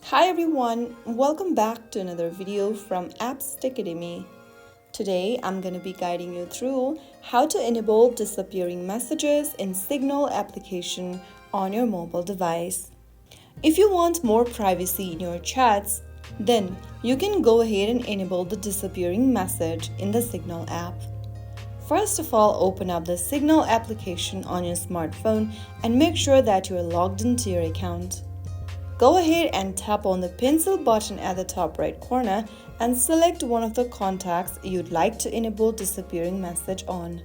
Hi everyone, welcome back to another video from Apps Academy. Today I'm going to be guiding you through how to enable disappearing messages in Signal application on your mobile device. If you want more privacy in your chats, then you can go ahead and enable the disappearing message in the Signal app. First of all, open up the Signal application on your smartphone and make sure that you are logged into your account. Go ahead and tap on the pencil button at the top right corner and select one of the contacts you'd like to enable disappearing message on.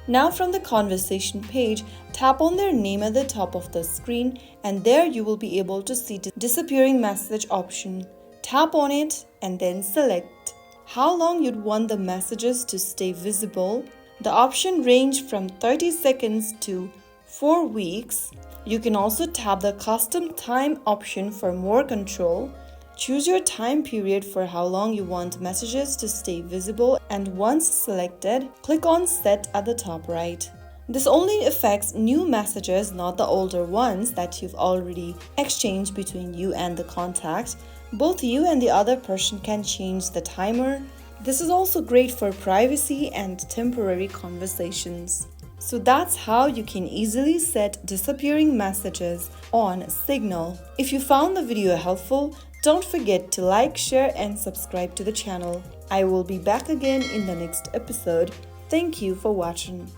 Now from the conversation page, tap on their name at the top of the screen and there you will be able to see the disappearing message option. Tap on it and then select how long you'd want the messages to stay visible. The option range from 30 seconds to 4 weeks. You can also tap the custom time option for more control. Choose your time period for how long you want messages to stay visible, and once selected, click on Set at the top right. This only affects new messages, not the older ones that you've already exchanged between you and the contact. Both you and the other person can change the timer. This is also great for privacy and temporary conversations. So that's how you can easily set disappearing messages on Signal. If you found the video helpful, don't forget to like, share and subscribe to the channel. I will be back again in the next episode. Thank you for watching.